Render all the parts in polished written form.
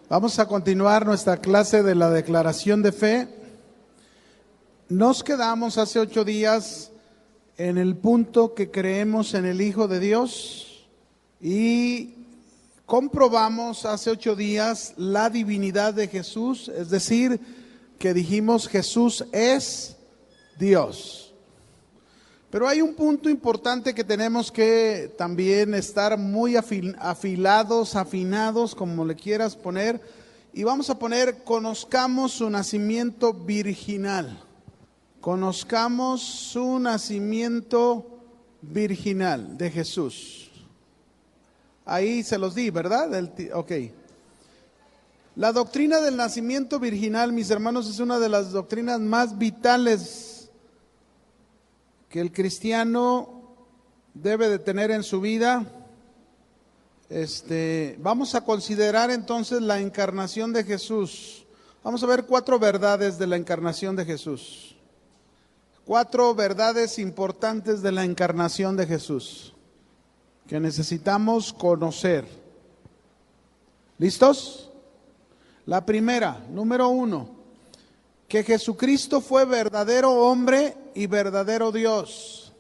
Vamos a continuar nuestra clase de la declaración de fe. Nos quedamos hace 8 días en el punto que creemos en el Hijo de Dios y comprobamos hace 8 días la divinidad de Jesús, es decir, que dijimos Jesús es Dios. Pero hay un punto importante que tenemos que también estar muy afinados, como le quieras poner, y vamos a poner, conozcamos su nacimiento virginal. Conozcamos su nacimiento virginal de Jesús. Ahí se los di, ¿verdad? Ok. La doctrina del nacimiento virginal, mis hermanos, es una de las doctrinas más vitales que el cristiano debe de tener en su vida. Vamos a considerar entonces la encarnación de Jesús. Vamos a ver 4 verdades de la encarnación de Jesús. 4 verdades importantes de la encarnación de Jesús que necesitamos conocer. ¿Listos? La primera, número 1, que Jesucristo fue verdadero hombre y verdadero Dios.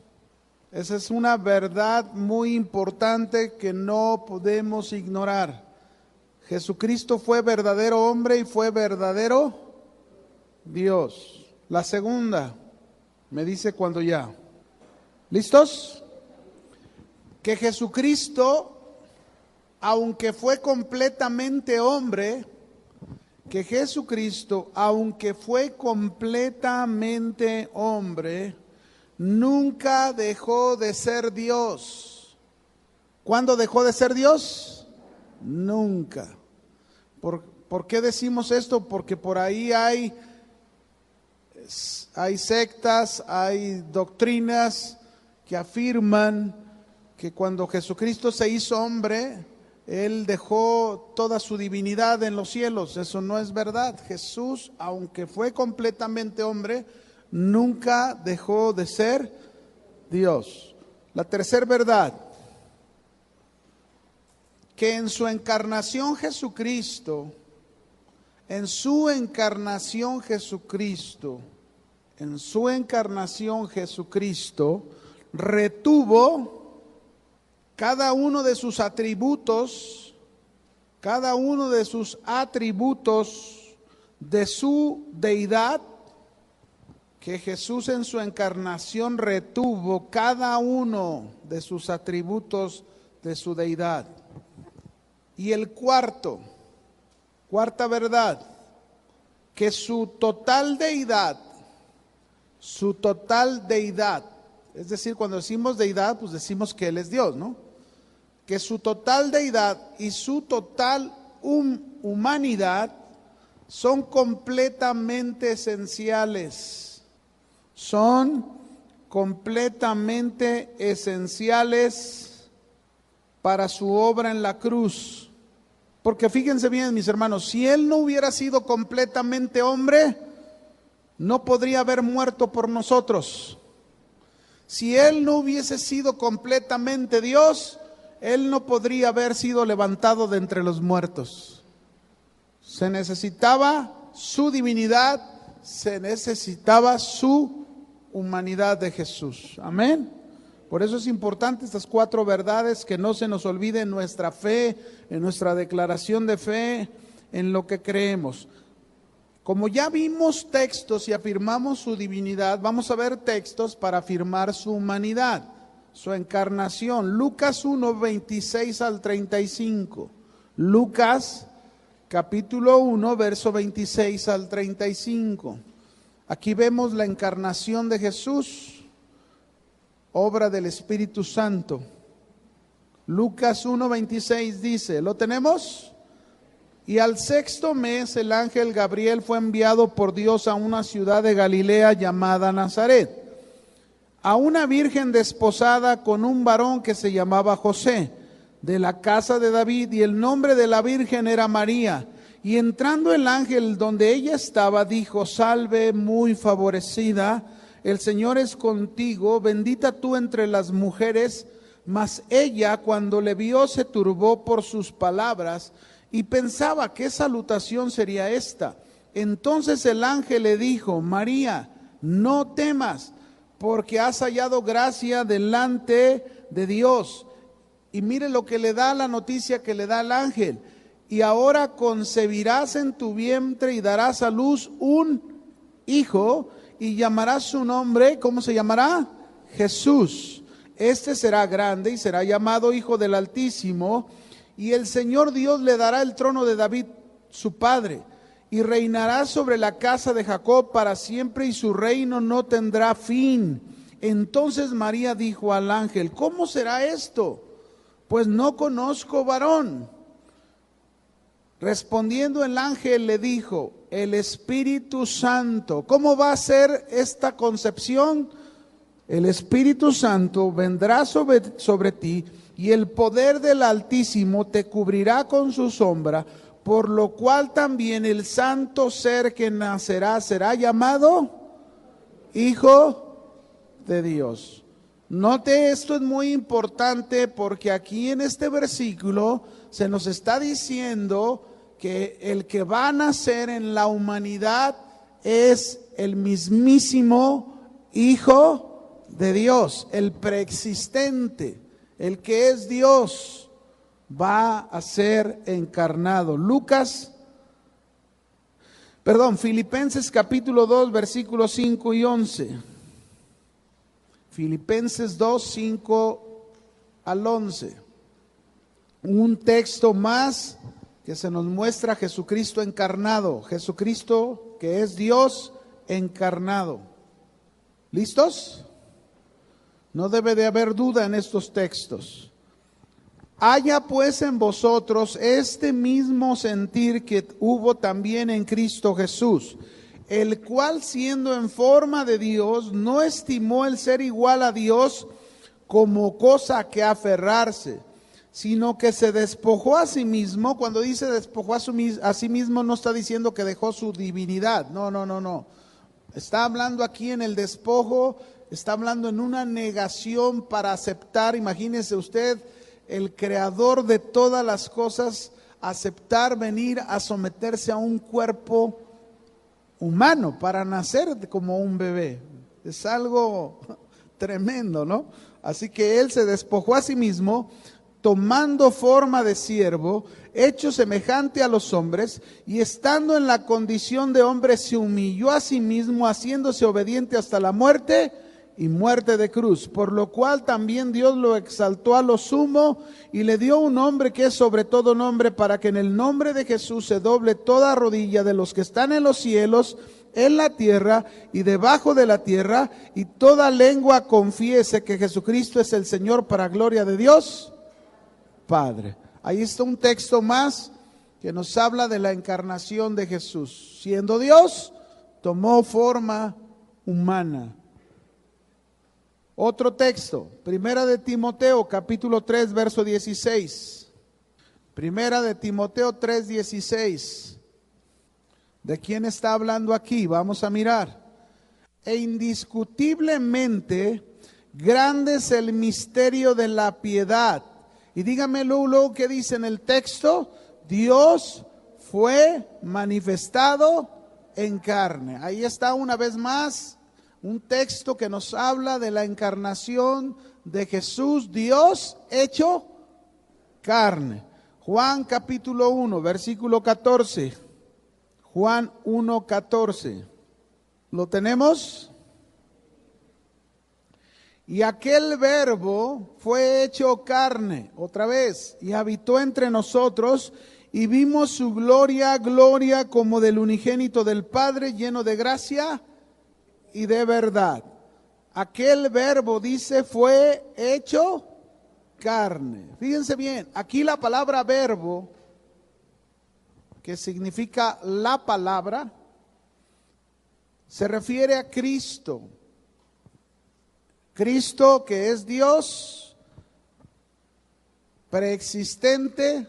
Esa es una verdad muy importante que no podemos ignorar. Jesucristo fue verdadero hombre y fue verdadero Dios. La segunda, me dice cuando ya. ¿Listos? Que Jesucristo, aunque fue completamente hombre, que Jesucristo, aunque fue completamente hombre, nunca dejó de ser Dios. ¿Cuándo dejó de ser Dios? Nunca. ¿Por qué decimos esto? Porque por ahí hay sectas, hay doctrinas que afirman que cuando Jesucristo se hizo hombre, Él dejó toda su divinidad en los cielos. Eso no es verdad. Jesús, aunque fue completamente hombre, nunca dejó de ser Dios. La tercera verdad, que en su encarnación Jesucristo, retuvo cada uno de sus atributos de su deidad, que Jesús en su encarnación retuvo cada uno de sus atributos de su deidad. Y el cuarta verdad, que su total deidad, es decir, cuando decimos deidad, pues decimos que Él es Dios, ¿no? Que su total deidad y su total humanidad son completamente esenciales. Son completamente esenciales para su obra en la cruz. Porque fíjense bien, mis hermanos, si Él no hubiera sido completamente hombre, no podría haber muerto por nosotros. Si Él no hubiese sido completamente Dios, Él no podría haber sido levantado de entre los muertos. Se necesitaba su divinidad, se necesitaba su humanidad de Jesús. Amén. Por eso es importante estas 4 verdades, que no se nos olvide en nuestra fe, en nuestra declaración de fe, en lo que creemos. Como ya vimos textos y afirmamos su divinidad, vamos a ver textos para afirmar su humanidad, su encarnación. Lucas 1, 26 al 35. Lucas capítulo 1, verso 26 al 35. Aquí vemos la encarnación de Jesús, obra del Espíritu Santo. Lucas 1, 26 dice, ¿lo tenemos? Y al 6º mes el ángel Gabriel fue enviado por Dios a una ciudad de Galilea llamada Nazaret, a una virgen desposada con un varón que se llamaba José, de la casa de David, y el nombre de la virgen era María. Y entrando el ángel donde ella estaba, dijo: salve, muy favorecida, el Señor es contigo, bendita tú entre las mujeres. Mas ella, cuando le vio, se turbó por sus palabras y pensaba, ¿qué salutación sería esta? Entonces el ángel le dijo, María, no temas, porque has hallado gracia delante de Dios. Y mire lo que le da la noticia que le da el ángel. Y ahora concebirás en tu vientre y darás a luz un hijo y llamarás su nombre, ¿cómo se llamará? Jesús. Este será grande y será llamado Hijo del Altísimo, y el Señor Dios le dará el trono de David, su padre, y reinará sobre la casa de Jacob para siempre, y su reino no tendrá fin. Entonces María dijo al ángel, ¿cómo será esto? Pues no conozco varón. Respondiendo el ángel le dijo, el Espíritu Santo. ¿Cómo va a ser esta concepción? El Espíritu Santo vendrá sobre ti, y el poder del Altísimo te cubrirá con su sombra, por lo cual también el santo ser que nacerá será llamado Hijo de Dios. Note, esto es muy importante porque aquí en este versículo se nos está diciendo que el que va a nacer en la humanidad es el mismísimo Hijo de Dios, el preexistente, el que es Dios, va a ser encarnado. Filipenses capítulo 2, versículos 5 y 11. Filipenses 2, 5 al 11. Un texto más que se nos muestra a Jesucristo encarnado, Jesucristo que es Dios encarnado. ¿Listos? No debe de haber duda en estos textos. Haya pues en vosotros este mismo sentir que hubo también en Cristo Jesús, el cual siendo en forma de Dios, no estimó el ser igual a Dios como cosa que aferrarse, sino que se despojó a sí mismo. Cuando dice despojó a sí mismo, no está diciendo que dejó su divinidad, no. Está hablando aquí en el despojo, está hablando en una negación para aceptar. Imagínese usted, el creador de todas las cosas, aceptar venir a someterse a un cuerpo humano para nacer como un bebé. Es algo tremendo, ¿no? Así que él se despojó a sí mismo, tomando forma de siervo, hecho semejante a los hombres, y estando en la condición de hombre, se humilló a sí mismo, haciéndose obediente hasta la muerte y muerte de cruz, por lo cual también Dios lo exaltó a lo sumo y le dio un nombre que es sobre todo nombre, para que en el nombre de Jesús se doble toda rodilla de los que están en los cielos, en la tierra y debajo de la tierra, y toda lengua confiese que Jesucristo es el Señor, para gloria de Dios Padre. Ahí está un texto más que nos habla de la encarnación de Jesús. Siendo Dios, tomó forma humana. Otro texto, Primera de Timoteo, capítulo 3, verso 16. Primera de Timoteo 3, 16. ¿De quién está hablando aquí? Vamos a mirar. E indiscutiblemente grande es el misterio de la piedad. Y dígame luego qué dice en el texto. Dios fue manifestado en carne. Ahí está una vez más un texto que nos habla de la encarnación de Jesús, Dios hecho carne. Juan capítulo 1, versículo 14. Juan 1, 14. ¿Lo tenemos? Y aquel verbo fue hecho carne, otra vez, y habitó entre nosotros, y vimos su gloria, gloria como del unigénito del Padre, lleno de gracia y de verdad. Aquel verbo, dice, fue hecho carne. Fíjense bien, aquí la palabra verbo, que significa la palabra, se refiere a Cristo. Cristo, que es Dios preexistente,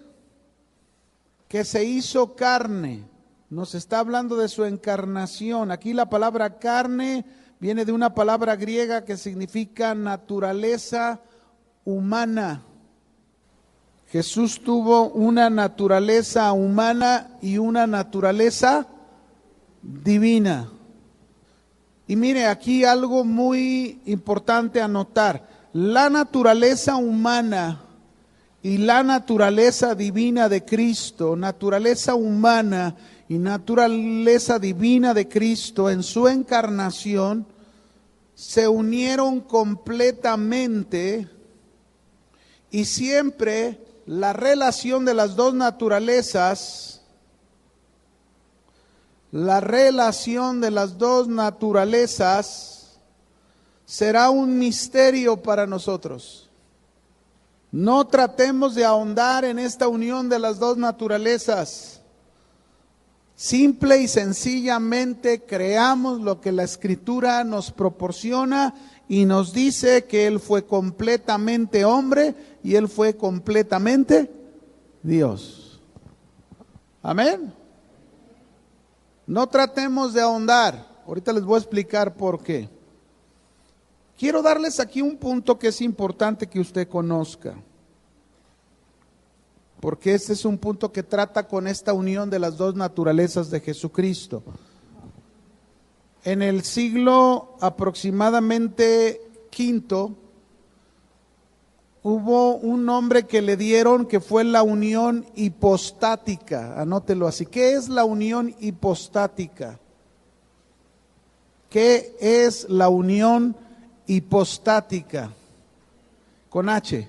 que se hizo carne. Nos está hablando de su encarnación. Aquí la palabra carne viene de una palabra griega que significa naturaleza humana. Jesús tuvo una naturaleza humana y una naturaleza divina. Y mire, aquí algo muy importante a notar. La naturaleza humana y la naturaleza divina de Cristo, naturaleza humana y naturaleza divina de Cristo en su encarnación, se unieron completamente, y siempre la relación de las dos naturalezas, será un misterio para nosotros. No tratemos de ahondar en esta unión de las dos naturalezas. Simple y sencillamente creamos lo que la Escritura nos proporciona y nos dice que Él fue completamente hombre y Él fue completamente Dios. Amén. No tratemos de ahondar. Ahorita les voy a explicar por qué. Quiero darles aquí un punto que es importante que usted conozca, porque este es un punto que trata con esta unión de las dos naturalezas de Jesucristo. En el siglo aproximadamente V, hubo un nombre que le dieron que fue la unión hipostática. Anótelo así. ¿Qué es la unión hipostática? ¿Qué es la unión hipostática? Con H.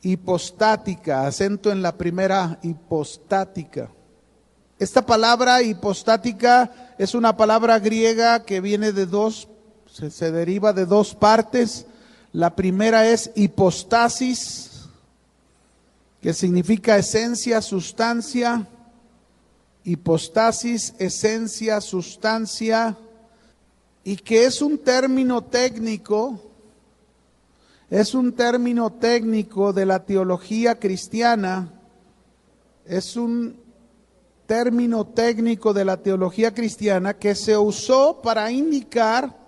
Hipostática, acento en la primera, hipostática. Esta palabra hipostática es una palabra griega que viene de dos, se deriva de dos partes. La primera es hipostasis, que significa esencia, sustancia. Hipostasis, esencia, sustancia, y que es un término técnico. Es un término técnico de la teología cristiana, es un término técnico de la teología cristiana que se usó para indicar,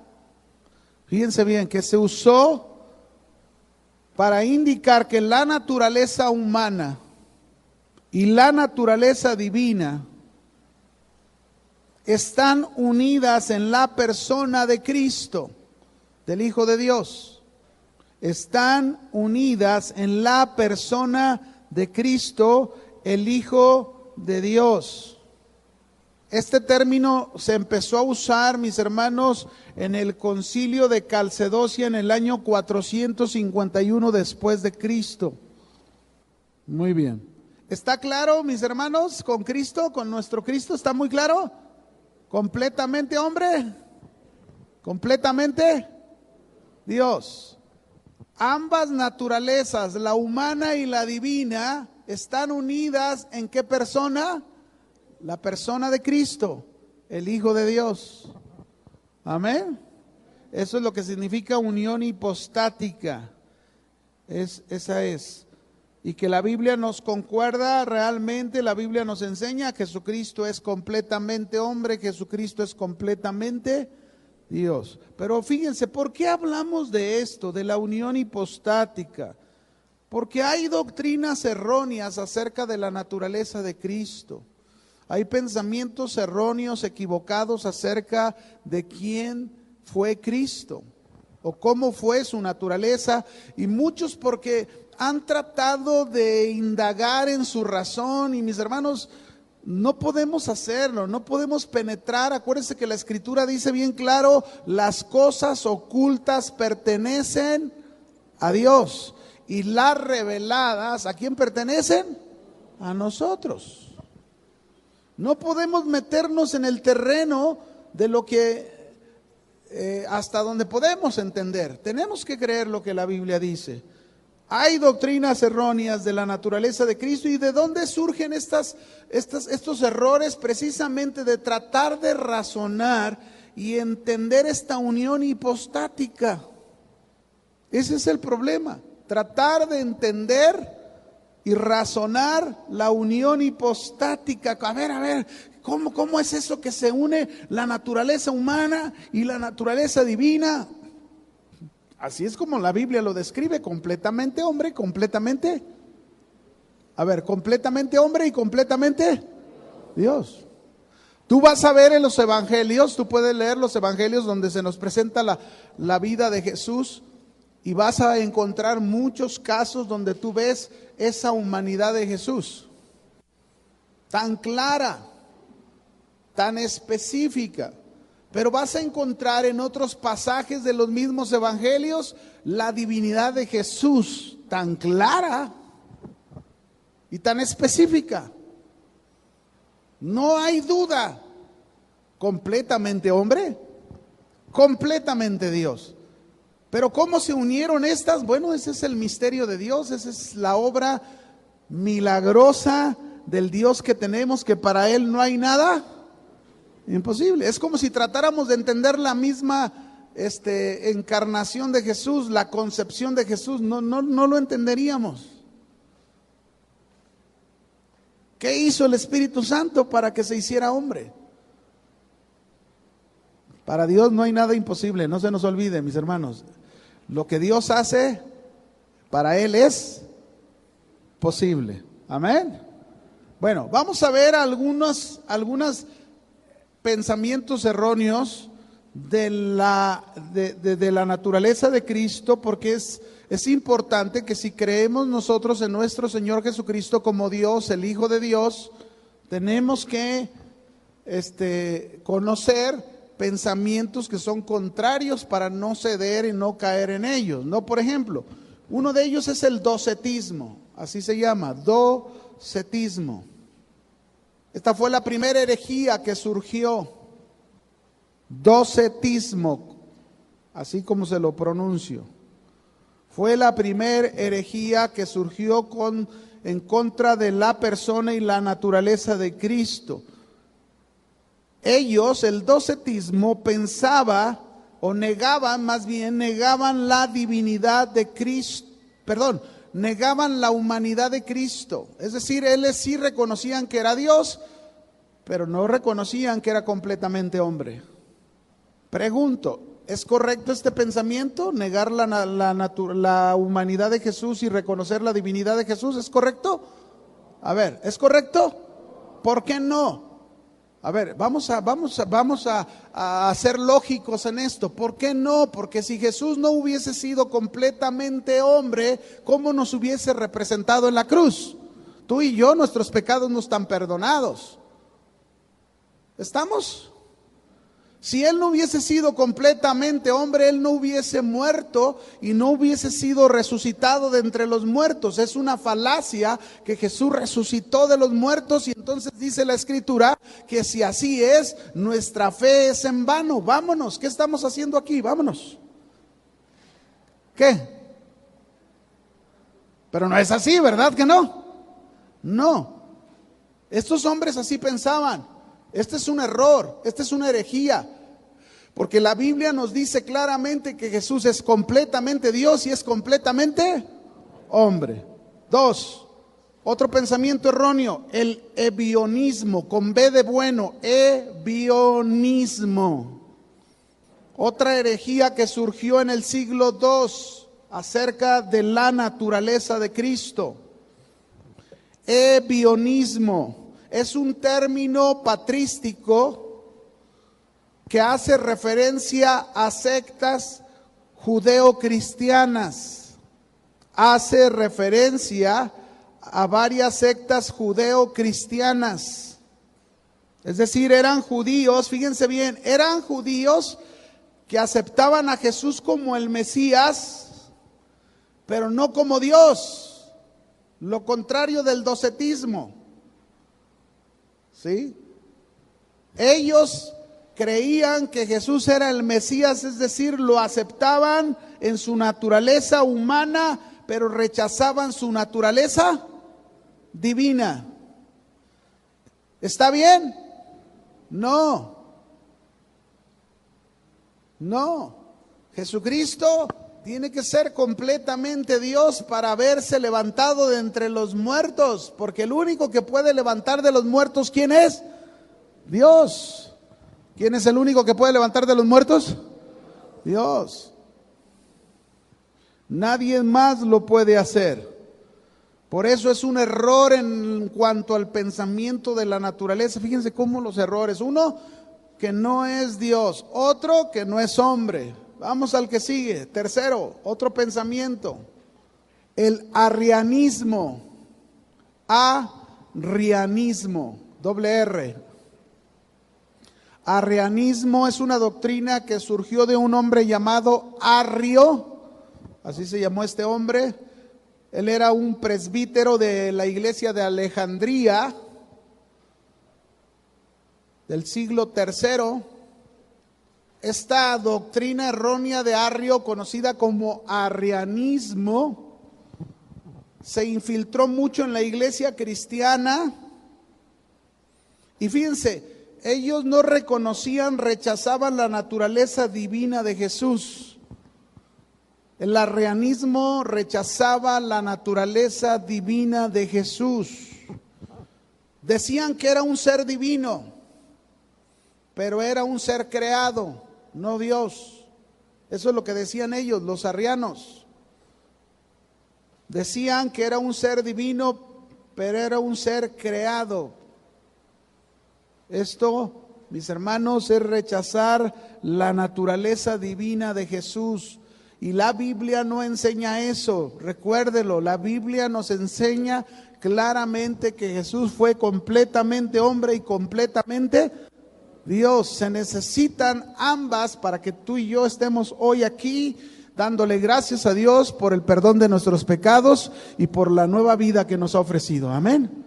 fíjense bien, que se usó para indicar que la naturaleza humana y la naturaleza divina están unidas en la persona de Cristo, del Hijo de Dios. Están unidas en la persona de Cristo, el Hijo de Dios. Este término se empezó a usar, mis hermanos, en el concilio de Calcedocia en el año 451 después de Cristo. Muy bien. ¿Está claro, mis hermanos, con Cristo, con nuestro Cristo? ¿Está muy claro? ¿Completamente hombre? ¿Completamente Dios? Ambas naturalezas, la humana y la divina, están unidas ¿en qué persona? La persona de Cristo, el Hijo de Dios. Amén. Eso es lo que significa unión hipostática. Esa es. Y que la Biblia nos concuerda realmente, la Biblia nos enseña que Jesucristo es completamente hombre, Jesucristo es completamente Dios. Pero fíjense, ¿por qué hablamos de esto, de la unión hipostática? Porque hay doctrinas erróneas acerca de la naturaleza de Cristo. Hay pensamientos erróneos, equivocados acerca de quién fue Cristo o cómo fue su naturaleza, y muchos porque han tratado de indagar en su razón, y mis hermanos, no podemos hacerlo, no podemos penetrar. Acuérdense que la Escritura dice bien claro, las cosas ocultas pertenecen a Dios y las reveladas, ¿a quién pertenecen? A nosotros. No podemos meternos en el terreno de lo que hasta donde podemos entender. Tenemos que creer lo que la Biblia dice. Hay doctrinas erróneas de la naturaleza de Cristo. ¿Y de dónde surgen estos errores? Precisamente de tratar de razonar y entender esta unión hipostática. Ese es el problema. Tratar de entender y razonar la unión hipostática. A ver, ¿cómo es eso que se une la naturaleza humana y la naturaleza divina? Así es como la Biblia lo describe, completamente hombre, completamente A ver, completamente hombre y completamente Dios. Tú vas a ver en los evangelios, tú puedes leer los evangelios donde se nos presenta la vida de Jesús y vas a encontrar muchos casos donde tú ves esa humanidad de Jesús, tan clara, tan específica. Pero vas a encontrar en otros pasajes de los mismos evangelios la divinidad de Jesús tan clara y tan específica. No hay duda, completamente hombre, completamente Dios. Pero ¿cómo se unieron estas? Bueno, ese es el misterio de Dios, esa es la obra milagrosa del Dios que tenemos, que para Él no hay nada imposible. Es como si tratáramos de entender la misma encarnación de Jesús, la concepción de Jesús, no lo entenderíamos. ¿Qué hizo el Espíritu Santo para que se hiciera hombre? Para Dios no hay nada imposible, no se nos olvide, mis hermanos. Lo que Dios hace, para Él es posible. Amén. Bueno, vamos a ver algunos pensamientos erróneos de la naturaleza de Cristo, porque es importante que si creemos nosotros en nuestro Señor Jesucristo como Dios, el Hijo de Dios, tenemos que conocer pensamientos que son contrarios para no ceder y no caer en ellos, ¿no? Por ejemplo, uno de ellos es el docetismo, así se llama, docetismo. Esta fue la primera herejía que surgió, docetismo, así como se lo pronuncio. Fue la primera herejía que surgió en contra de la persona y la naturaleza de Cristo. Ellos, el docetismo, pensaba o negaban, más bien negaban la divinidad de Cristo, negaban la humanidad de Cristo. Es decir, ellos sí reconocían que era Dios, pero no reconocían que era completamente hombre. Pregunto, ¿es correcto este pensamiento? ¿Negar la humanidad de Jesús y reconocer la divinidad de Jesús? ¿Es correcto? A ver, ¿es correcto? ¿Por qué no? A ver, vamos a ser lógicos en esto. ¿Por qué no? Porque si Jesús no hubiese sido completamente hombre, ¿cómo nos hubiese representado en la cruz? Tú y yo, nuestros pecados no están perdonados. ¿Estamos? Si Él no hubiese sido completamente hombre, Él no hubiese muerto y no hubiese sido resucitado de entre los muertos. Es una falacia que Jesús resucitó de los muertos, y entonces dice la Escritura que si así es, nuestra fe es en vano. Vámonos, ¿qué estamos haciendo aquí? Vámonos. ¿Qué? Pero no es así, ¿verdad que no? No. Estos hombres así pensaban. Este es un error, esta es una herejía, porque la Biblia nos dice claramente que Jesús es completamente Dios y es completamente hombre. Dos, otro pensamiento erróneo, el ebionismo, con B de bueno, ebionismo. Otra herejía que surgió en el siglo II acerca de la naturaleza de Cristo. Ebionismo. Es un término patrístico que hace referencia a sectas judeocristianas. Hace referencia a varias sectas judeocristianas. Es decir, eran judíos, fíjense bien, eran judíos que aceptaban a Jesús como el Mesías, pero no como Dios. Lo contrario del docetismo. ¿Sí? Ellos creían que Jesús era el Mesías, es decir, lo aceptaban en su naturaleza humana, pero rechazaban su naturaleza divina. ¿Está bien? No. No. Jesucristo tiene que ser completamente Dios para haberse levantado de entre los muertos, porque el único que puede levantar de los muertos, ¿quién es? Dios. ¿Quién es el único que puede levantar de los muertos? Dios. Nadie más lo puede hacer. Por eso es un error en cuanto al pensamiento de la naturaleza. Fíjense cómo los errores. Uno, que no es Dios. Otro, que no es hombre. Vamos al que sigue. Tercero, otro pensamiento. El arrianismo. Arrianismo. Doble R. Arrianismo es una doctrina que surgió de un hombre llamado Arrio. Así se llamó este hombre. Él era un presbítero de la iglesia de Alejandría del siglo III. Esta doctrina errónea de Arrio, conocida como arrianismo, se infiltró mucho en la iglesia cristiana. Y fíjense, ellos no reconocían, rechazaban la naturaleza divina de Jesús. El arrianismo rechazaba la naturaleza divina de Jesús. Decían que era un ser divino, pero era un ser creado, no Dios. Eso es lo que decían ellos, los arrianos. Decían que era un ser divino, pero era un ser creado. Esto, mis hermanos, es rechazar la naturaleza divina de Jesús. Y la Biblia no enseña eso, recuérdelo, la Biblia nos enseña claramente que Jesús fue completamente hombre y completamente Dios. Se necesitan ambas para que tú y yo estemos hoy aquí dándole gracias a Dios por el perdón de nuestros pecados y por la nueva vida que nos ha ofrecido. Amén.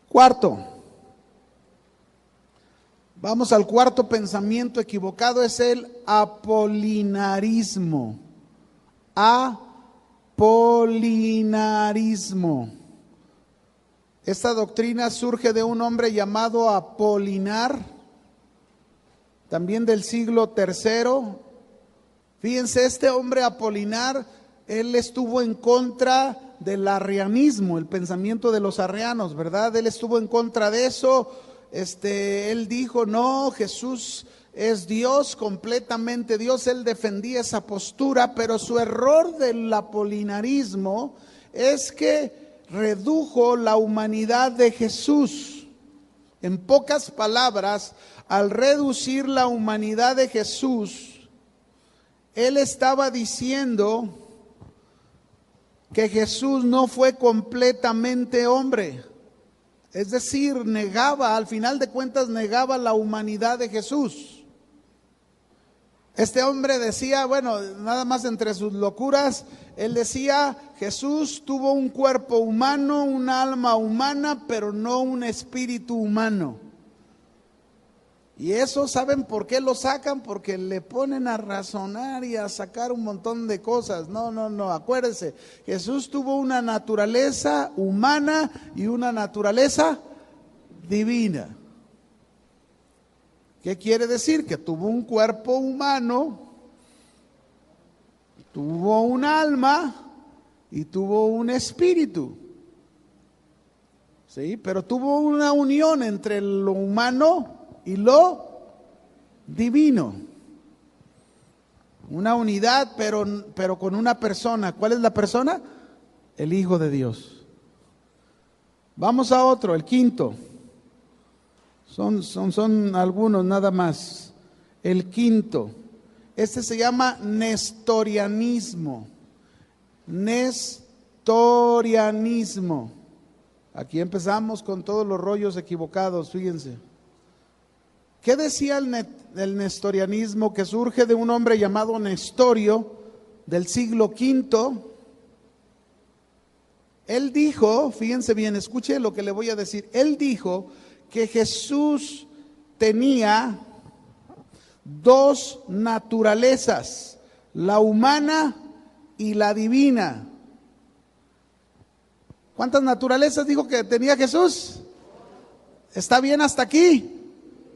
Cuarto. Vamos al cuarto pensamiento equivocado, es el apolinarismo. Apolinarismo. Esta doctrina surge de un hombre llamado Apolinar, también del siglo III. Fíjense, este hombre Apolinar, él estuvo en contra del arrianismo, el pensamiento de los arrianos, ¿verdad? Él estuvo en contra de eso. Él dijo, no, Jesús es Dios, completamente Dios. Él defendía esa postura, pero su error del apolinarismo es que redujo la humanidad de Jesús. En pocas palabras, al reducir la humanidad de Jesús, él estaba diciendo que Jesús no fue completamente hombre. Es decir, negaba, al final de cuentas, negaba la humanidad de Jesús. Este hombre decía, bueno, nada más entre sus locuras, él decía, Jesús tuvo un cuerpo humano, un alma humana, pero no un espíritu humano. Y eso, ¿saben por qué lo sacan? Porque le ponen a razonar y a sacar un montón de cosas. No, acuérdense, Jesús tuvo una naturaleza humana y una naturaleza divina. ¿Qué quiere decir? Que tuvo un cuerpo humano, tuvo un alma y tuvo un espíritu. Sí, pero tuvo una unión entre lo humano y lo divino. Una unidad, pero con una persona. ¿Cuál es la persona? El Hijo de Dios. Vamos a otro, el quinto. Son algunos nada más. El quinto. Este se llama nestorianismo. Nestorianismo. Aquí empezamos con todos los rollos equivocados, fíjense. ¿Qué decía el nestorianismo? Que surge de un hombre llamado Nestorio del siglo V. Él dijo, fíjense bien, escuche lo que le voy a decir. Él dijo que Jesús tenía dos naturalezas, la humana y la divina. ¿Cuántas naturalezas dijo que tenía Jesús? ¿Está bien hasta aquí?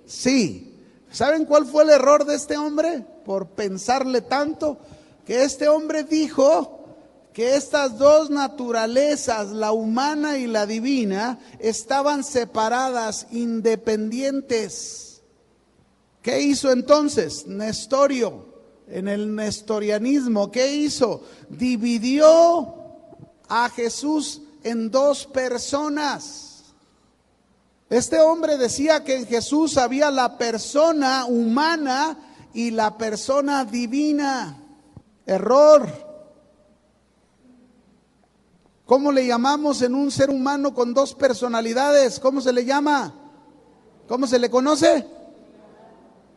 Sí. ¿Saben cuál fue el error de este hombre? Por pensarle tanto, que este hombre dijo que estas dos naturalezas, la humana y la divina, estaban separadas, independientes. ¿Qué hizo entonces Nestorio? En el nestorianismo, ¿qué hizo? Dividió a Jesús en dos personas. Este hombre decía que en Jesús había la persona humana y la persona divina. Error. ¿Cómo le llamamos en un ser humano con dos personalidades? ¿Cómo se le llama? ¿Cómo se le conoce?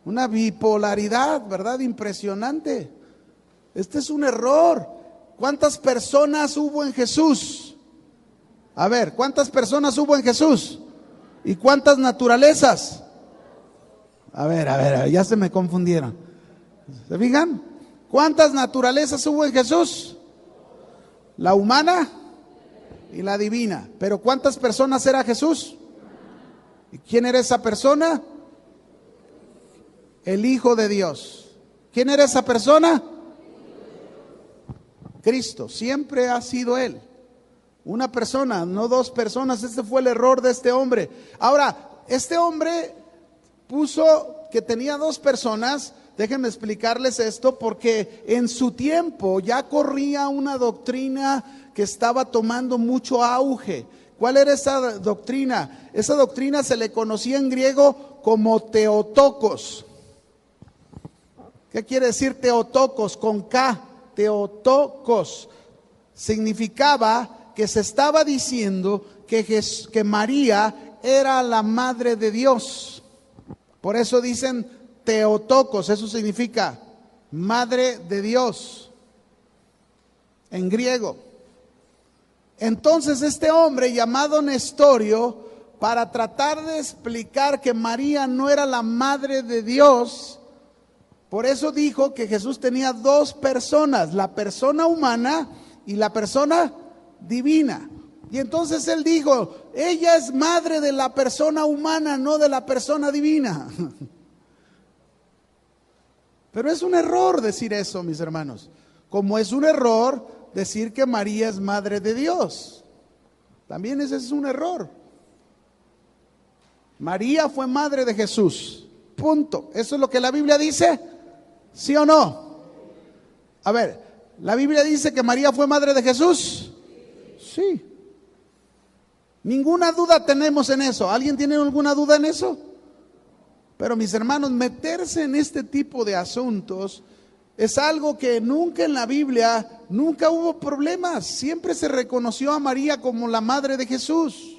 Una bipolaridad, ¿verdad? Impresionante. Este es un error. ¿Cuántas personas hubo en Jesús? A ver, ¿cuántas personas hubo en Jesús? ¿Y cuántas naturalezas? A ver, ya se me confundieron. ¿Se fijan? ¿Cuántas naturalezas hubo en Jesús? La humana y la divina. Pero ¿cuántas personas era Jesús? ¿Y quién era esa persona? El Hijo de Dios. ¿Quién era esa persona? Cristo. Siempre ha sido Él. Una persona, no dos personas. Este fue el error de este hombre. Ahora, este hombre puso que tenía dos personas. Déjenme explicarles esto, porque en su tiempo ya corría una doctrina que estaba tomando mucho auge. ¿Cuál era esa doctrina? Esa doctrina se le conocía en griego como Teotokos. ¿Qué quiere decir Teotokos? Con K, Teotokos. Significaba que se estaba diciendo que María era la madre de Dios. Por eso dicen Teotokos, eso significa madre de Dios en griego. Entonces este hombre llamado Nestorio, para tratar de explicar que María no era la madre de Dios, por eso dijo que Jesús tenía dos personas, la persona humana y la persona divina. Y entonces él dijo, ella es madre de la persona humana, no de la persona divina. Pero es un error decir eso, mis hermanos. Como es un error decir que María es madre de Dios. También ese es un error. María fue madre de Jesús. Punto. ¿Eso es lo que la Biblia dice? ¿Sí o no? A ver, ¿la Biblia dice que María fue madre de Jesús? Sí. Ninguna duda tenemos en eso. ¿Alguien tiene alguna duda en eso? Pero mis hermanos, meterse en este tipo de asuntos es algo que nunca en la Biblia, nunca hubo problemas. Siempre se reconoció a María como la madre de Jesús.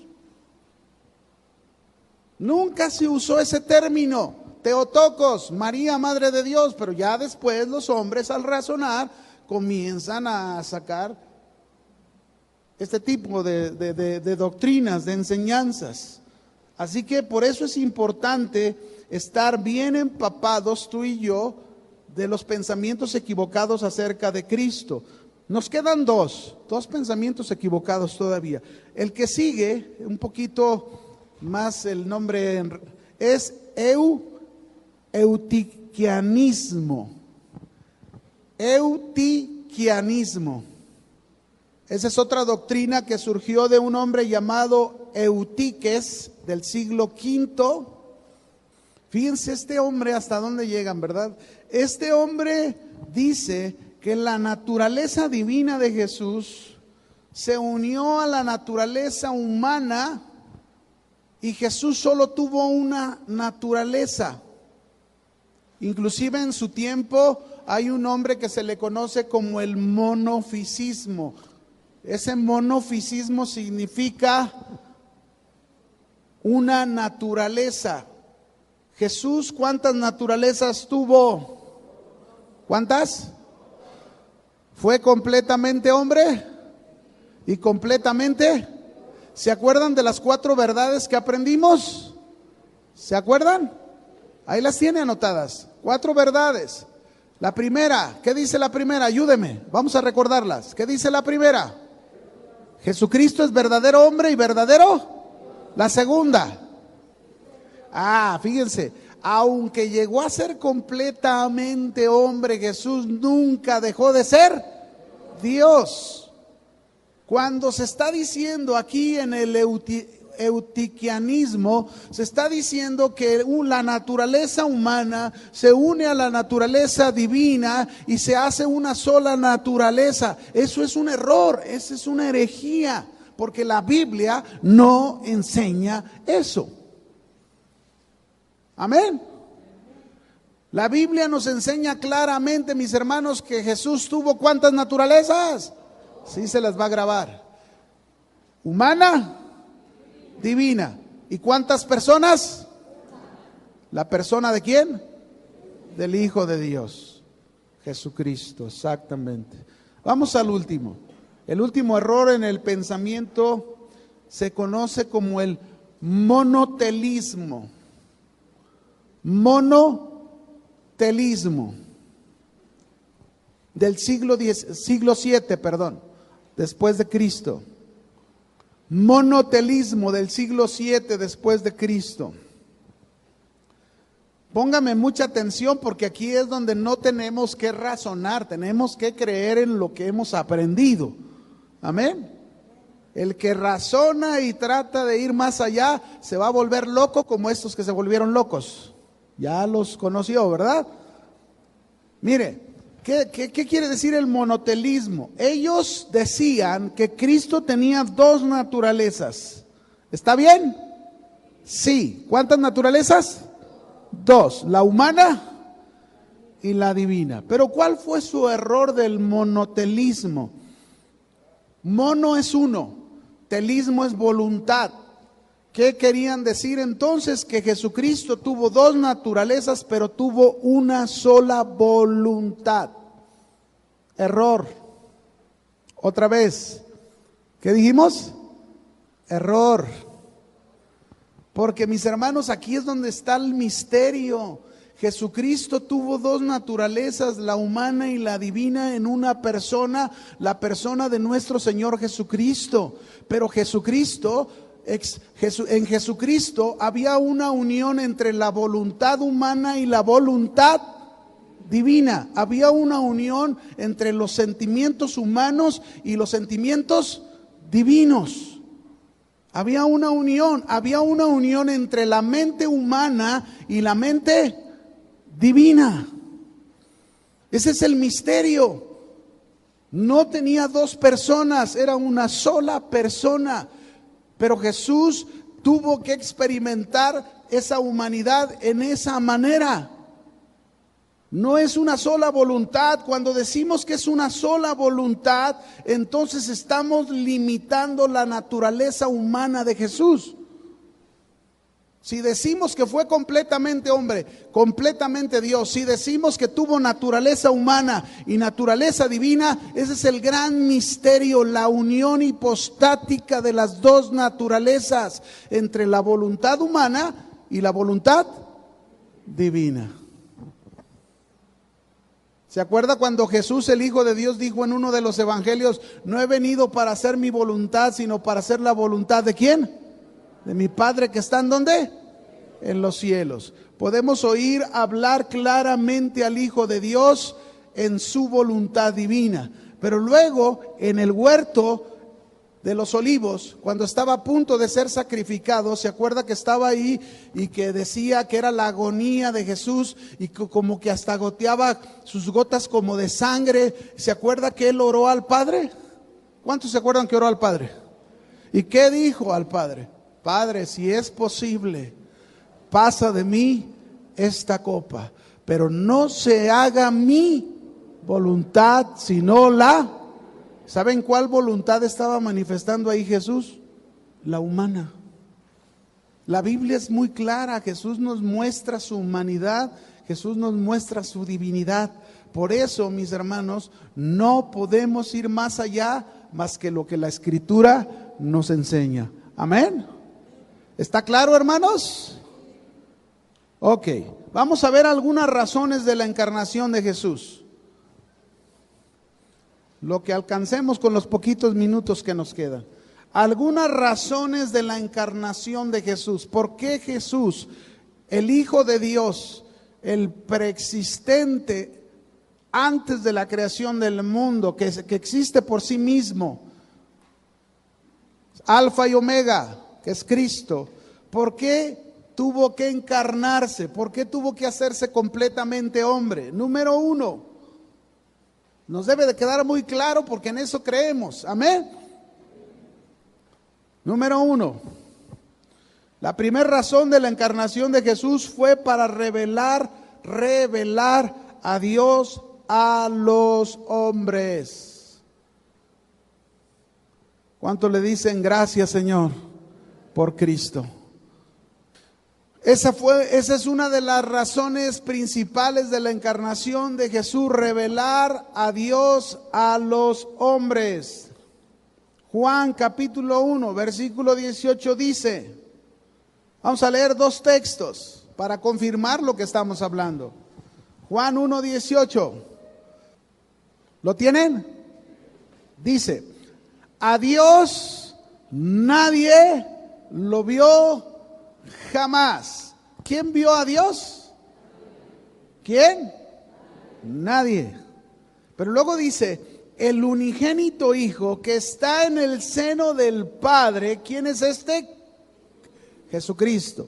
Nunca se usó ese término, Teotokos, María, madre de Dios. Pero ya después los hombres al razonar comienzan a sacar este tipo de doctrinas, de enseñanzas. Así que por eso es importante estar bien empapados tú y yo de los pensamientos equivocados acerca de Cristo. Nos quedan dos pensamientos equivocados todavía. El que sigue, un poquito más el nombre, es eutiquianismo. Eutiquianismo. Esa es otra doctrina que surgió de un hombre llamado Eutiques del siglo V. Fíjense este hombre hasta dónde llegan, ¿verdad? Este hombre dice que la naturaleza divina de Jesús se unió a la naturaleza humana y Jesús solo tuvo una naturaleza. Inclusive en su tiempo hay un hombre que se le conoce como el monofisismo. Ese monofisismo significa una naturaleza. Jesús, ¿cuántas naturalezas tuvo? ¿Cuántas? ¿Fue completamente hombre y completamente? ¿Se acuerdan de las 4 verdades que aprendimos? ¿Se acuerdan? Ahí las tiene anotadas. 4 verdades. La primera, ¿qué dice la primera? Ayúdeme, vamos a recordarlas. ¿Qué dice la primera? Jesucristo es verdadero hombre y verdadero. La segunda. Fíjense, aunque llegó a ser completamente hombre, Jesús nunca dejó de ser Dios. Cuando se está diciendo aquí en el eutiquianismo, se está diciendo que la naturaleza humana se une a la naturaleza divina y se hace una sola naturaleza. Eso es un error, esa es una herejía, porque la Biblia no enseña eso. Amén. La Biblia nos enseña claramente, mis hermanos, que Jesús tuvo ¿cuántas naturalezas? Sí, se las va a grabar. Humana, divina. ¿Y cuántas personas? ¿La persona de quién? Del Hijo de Dios, Jesucristo, exactamente. Vamos al último. El último error en el pensamiento se conoce como el monotelismo. Monotelismo del siglo VII, después de Cristo. Monotelismo del siglo VII después de Cristo. Póngame mucha atención, porque aquí es donde no tenemos que razonar, tenemos que creer en lo que hemos aprendido. Amén. El que razona y trata de ir más allá se va a volver loco, como estos que se volvieron locos. Ya los conoció, ¿verdad? Mire, ¿qué quiere decir el monotelismo? Ellos decían que Cristo tenía dos naturalezas. ¿Está bien? Sí. ¿Cuántas naturalezas? Dos, la humana y la divina. Pero ¿cuál fue su error del monotelismo? Mono es uno, telismo es voluntad. ¿Qué querían decir entonces? Que Jesucristo tuvo dos naturalezas, pero tuvo una sola voluntad. Error. Otra vez, ¿qué dijimos? Error. Porque, mis hermanos, aquí es donde está el misterio. Jesucristo tuvo dos naturalezas, la humana y la divina, en una persona, la persona de nuestro Señor Jesucristo. Pero en Jesucristo había una unión entre la voluntad humana y la voluntad divina. Había una unión entre los sentimientos humanos y los sentimientos divinos. Había una unión entre la mente humana y la mente divina. Ese es el misterio. No tenía dos personas, era una sola persona. Pero Jesús tuvo que experimentar esa humanidad en esa manera. No es una sola voluntad. Cuando decimos que es una sola voluntad, entonces estamos limitando la naturaleza humana de Jesús. Si decimos que fue completamente hombre, completamente Dios, si decimos que tuvo naturaleza humana y naturaleza divina, ese es el gran misterio, la unión hipostática de las dos naturalezas entre la voluntad humana y la voluntad divina. ¿Se acuerda cuando Jesús, el Hijo de Dios, dijo en uno de los evangelios: no he venido para hacer mi voluntad, sino para hacer la voluntad de quién? De mi Padre que está ¿en dónde? En los cielos. Podemos oír hablar claramente al Hijo de Dios en su voluntad divina. Pero luego, en el huerto de los olivos, cuando estaba a punto de ser sacrificado, ¿se acuerda que estaba ahí y que decía que era la agonía de Jesús y que como que hasta goteaba sus gotas como de sangre? ¿Se acuerda que él oró al Padre? ¿Cuántos se acuerdan que oró al Padre? ¿Y qué dijo al Padre? Padre, si es posible, pasa de mí esta copa, pero no se haga mi voluntad sino la... ¿Saben cuál voluntad estaba manifestando ahí Jesús? La humana. La Biblia es muy clara. Jesús nos muestra su humanidad, Jesús nos muestra su divinidad. Por eso, mis hermanos, no podemos ir más allá más que lo que la Escritura nos enseña. Amén. ¿Está claro, hermanos? Ok, vamos a ver algunas razones de la encarnación de Jesús. Lo que alcancemos con los poquitos minutos que nos quedan. Algunas razones de la encarnación de Jesús. ¿Por qué Jesús, el Hijo de Dios, el preexistente antes de la creación del mundo, que existe por sí mismo, Alfa y Omega, que es Cristo. ¿Por qué tuvo que encarnarse? ¿Por qué tuvo que hacerse completamente hombre? Número uno, nos debe de quedar muy claro porque en eso creemos. Amén. Número uno, la primera razón de la encarnación de Jesús fue para revelar a Dios a los hombres. ¿Cuánto le dicen gracias, Señor, por Cristo? Esa es una de las razones principales de la encarnación de Jesús, revelar a Dios a los hombres. Juan capítulo 1, versículo 18 dice, vamos a leer dos textos para confirmar lo que estamos hablando. Juan 1, 18. ¿Lo tienen? Dice, a Dios nadie lo vio jamás. ¿Quién vio a Dios? ¿Quién? Nadie. Pero luego dice, el unigénito Hijo que está en el seno del Padre. ¿Quién es este? Jesucristo,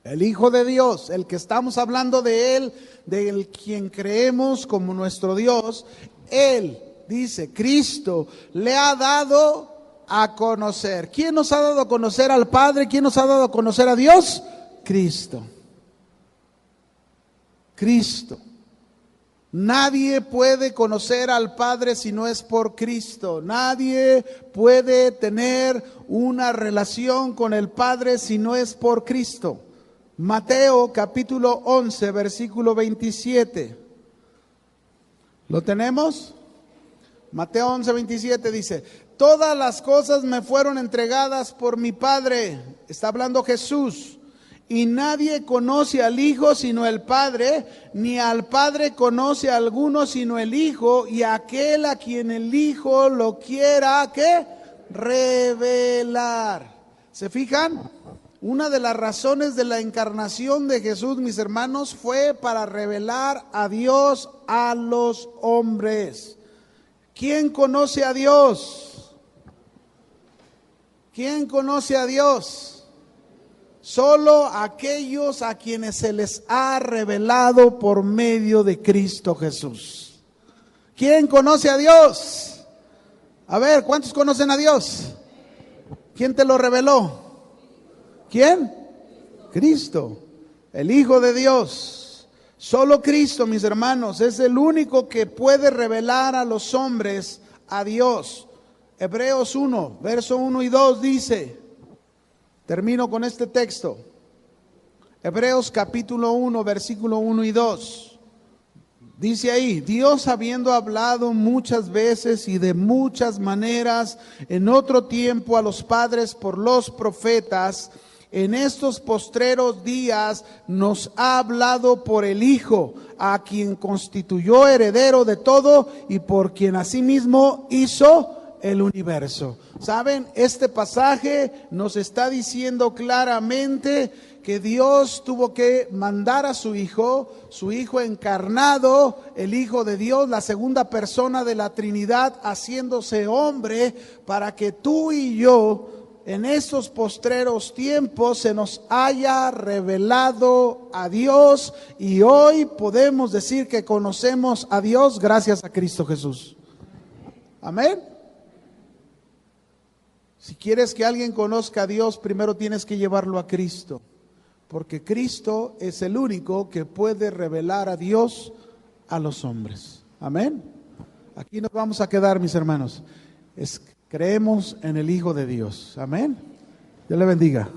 el Hijo de Dios, el que estamos hablando de Él, del quien creemos como nuestro Dios. Él, dice, Cristo, le ha dado a conocer. ¿Quién nos ha dado a conocer al Padre? ¿Quién nos ha dado a conocer a Dios? Cristo. Cristo. Nadie puede conocer al Padre si no es por Cristo. Nadie puede tener una relación con el Padre si no es por Cristo. Mateo capítulo 11, versículo 27. ¿Lo tenemos? Mateo 11, 27 dice, todas las cosas me fueron entregadas por mi Padre. Está hablando Jesús. Y nadie conoce al Hijo sino el Padre, ni al Padre conoce a alguno sino el Hijo, y aquel a quien el Hijo lo quiera, ¿qué? Revelar. ¿Se fijan? Una de las razones de la encarnación de Jesús, mis hermanos, fue para revelar a Dios a los hombres. ¿Quién conoce a Dios? ¿Quién conoce a Dios? Solo aquellos a quienes se les ha revelado por medio de Cristo Jesús. ¿Quién conoce a Dios? A ver, ¿cuántos conocen a Dios? ¿Quién te lo reveló? ¿Quién? Cristo, el Hijo de Dios. Solo Cristo, mis hermanos, es el único que puede revelar a los hombres a Dios. Hebreos 1, verso 1 y 2 dice, termino con este texto. Hebreos capítulo 1, versículo 1 y 2. Dice ahí, Dios habiendo hablado muchas veces y de muchas maneras en otro tiempo a los padres por los profetas, en estos postreros días nos ha hablado por el Hijo, a quien constituyó heredero de todo y por quien asimismo hizo el universo. ¿Saben? Este pasaje nos está diciendo claramente que Dios tuvo que mandar a su Hijo encarnado, el Hijo de Dios, la segunda persona de la Trinidad, haciéndose hombre para que tú y yo en estos postreros tiempos se nos haya revelado a Dios, y hoy podemos decir que conocemos a Dios gracias a Cristo Jesús. Amén. Si quieres que alguien conozca a Dios, primero tienes que llevarlo a Cristo, porque Cristo es el único que puede revelar a Dios a los hombres. Amén. Aquí nos vamos a quedar, mis hermanos. Creemos en el Hijo de Dios. Amén. Dios le bendiga.